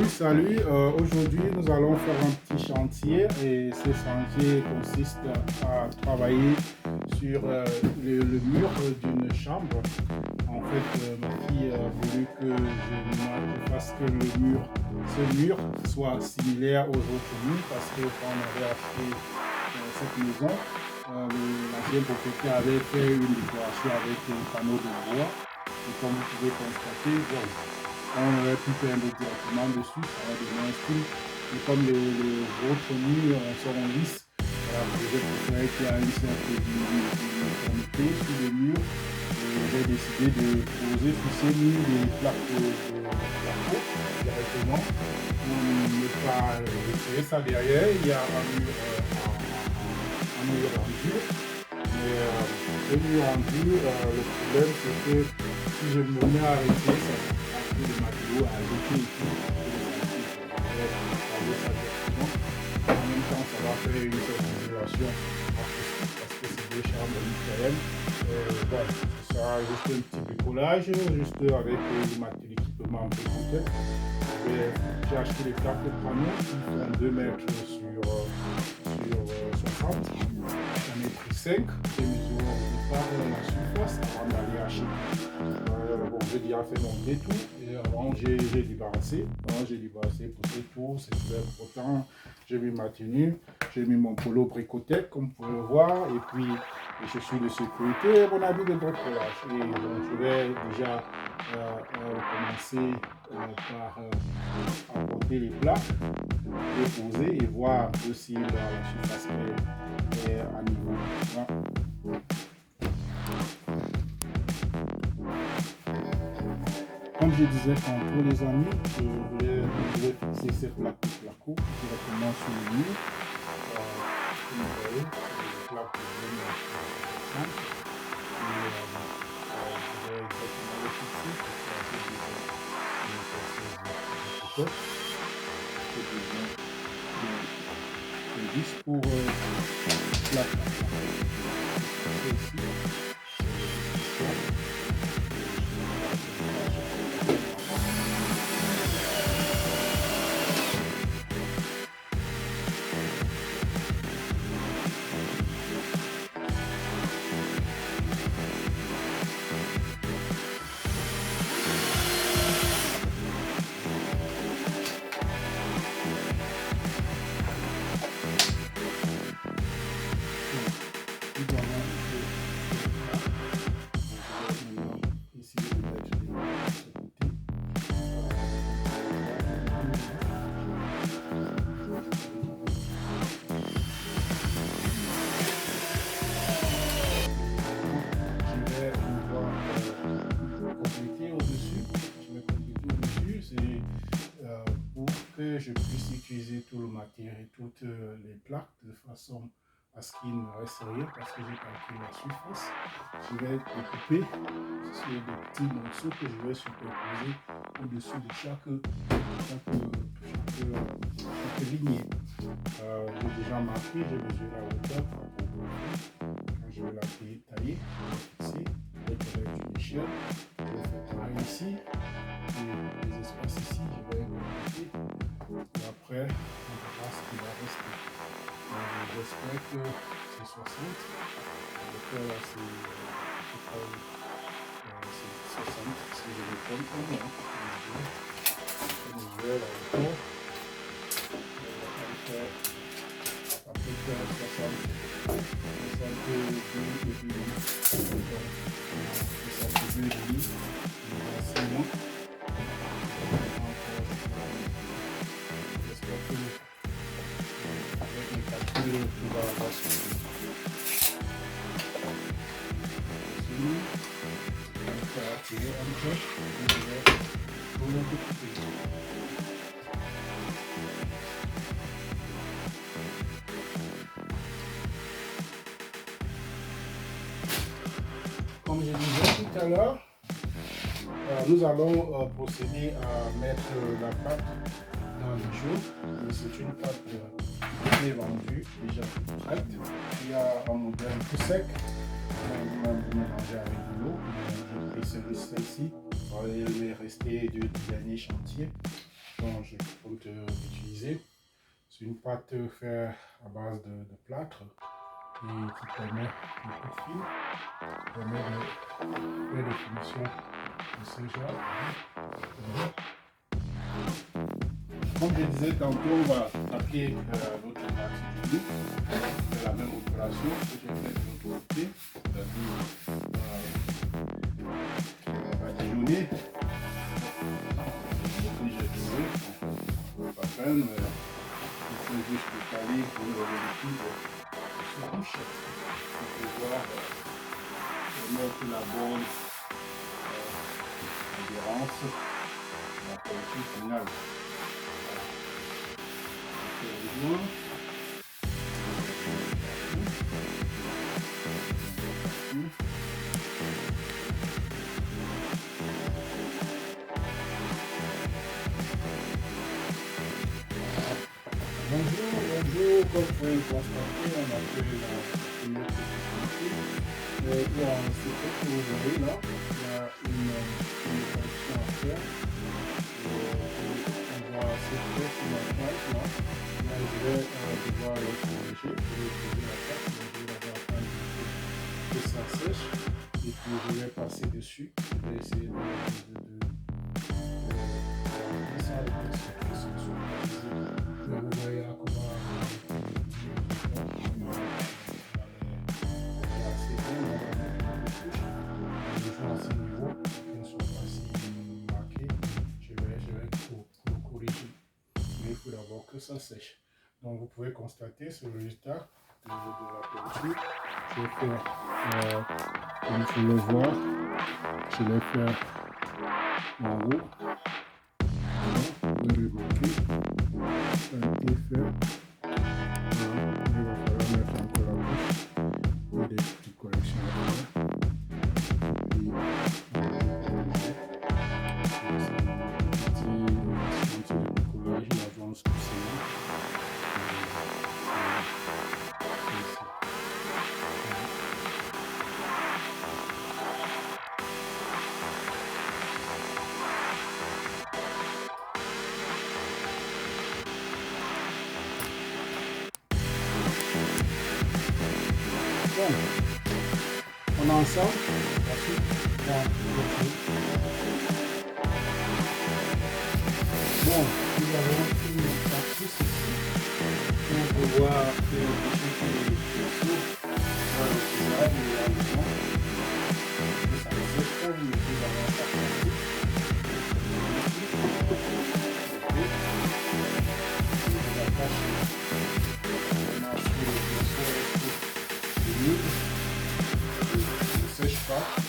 Salut. Aujourd'hui, nous allons faire un petit chantier et ce chantier consiste à travailler sur le mur d'une chambre. En fait, ma fille a voulu que je fasse que ce mur soit similaire aux autres murs parce que quand on avait acheté cette maison, l'ancien propriétaire avait fait une décoration avec un panneau de bois. Et comme vous pouvez constater, bon, on aurait pu peindre directement dessus, ça va donner un style. Et comme les autres murs sont lisses, j'ai préféré qu'il y ait une certaine uniformité sur le mur. J'ai décidé de poser sur ces murs des plaques de placo directement pour ne pas retirer ça derrière. Il y a un mur en dur. Mais le mur en dur, le problème c'est que si je me mets à retirer ça, de matériaux à ajouter et tout. En même temps, ça va faire une certaine isolation acoustique parce que c'est deux chambres différentes. Voilà, ça sera juste un petit bricolage, juste avec l'équipement un peu complet. J'ai acheté les plaques de panneaux qui font 2 mètres sur 60. J'en ai pris 5. J'ai mesuré au départ la surface avant d'aller acheter. Bon, j'ai déjà fait mon détour et avant j'ai débarrassé. Pour ce tour, c'est très important. J'ai mis ma tenue, j'ai mis mon polo Bricotech comme vous pouvez le voir et puis les chaussures de sécurité et mon habit de bricolage. Et donc je vais déjà commencer par apporter les plaques, les poser et voir un peu si la surface est à niveau. Voilà. Comme je disais tantôt les amis, je voulais fixer ces plaques de placo directement sur le mur. Comme vous voyez, c'est des plaques que je vais mettre simple. Et je vais exactement les fixer pour que ça soit c'est juste pour plaque à plaque. Ici. Je puisse utiliser tout le matériel, toutes les plaques de façon à ce qu'il ne reste rien parce que j'ai calculé la surface. Je vais découper sur des petits morceaux que je vais superposer au-dessus de chaque lignée. J'ai déjà marqué, j'ai mesuré la hauteur quand je vais la tailler, ici, avec une échelle. Je vais faire pareil ici. Et les espaces ici, je vais compléter. Et après, on verra ce qui va rester. J'espère que c'est 60. Le là, c'est 60. Si je le prends pour moi, je mesurer la hauteur. À peu près 62 et demi. Donc, 62 et demi. Sinon, tout va suivre. Ici, on va tirer un peu et je vais tout le découper. Comme je disais tout à l'heure, nous allons procéder à mettre la pâte dans le jour. C'est une pâte est vendue, déjà toute prête. Il y a un modèle tout sec. Vous mélangez avec de l'eau. J'ai pris celui-ci ici. Il est resté du dernier chantier. Donc je compte l'utiliser. C'est une pâte faite à base de plâtre et qui permet un coup de fil, qui permet de faire des finitions de ce genre. Comme je disais tantôt, on va attaquer l'autre partie du lit. C'est la même opération que j'ai fait de l'autre côté, c'est-à-dire on va badigeonner. Comme je disais, pas peine, il faut juste caler pour le liquide sur la bouche pour pouvoir mettre la bonne adhérence à la couverture finale. Bonjour, comme vous pouvez le constater, on a fait la première petite partie. Il y a un secret que vous voyez là, il y a une correction à faire. On va secret sur la page là. Là, je vais devoir le corriger, je vais utiliser la pâte, donc je vais l'avoir attendre que ça sèche. Et puis je vais passer dessus, je vais essayer de ça avec les secrets sur la vous voyez là comment que ça sèche. Donc vous pouvez constater ce résultat de la peinture. Je vais faire, comme vous pouvez le voir, je vais faire en haut. Voilà, vous pouvez remarquer, ça a été fait. Voilà, il va falloir mettre encore la bouche. Il y a des petites corrections à faire. On a ensemble, ensuite bon, nous avons une partie ici pour pouvoir faire des choses dans le cisaille et la maison. Ça ne sèche pas, mais nous avons sa partie. La tâche, on a acheté le pinceau, c'est nul. Ne sèche pas.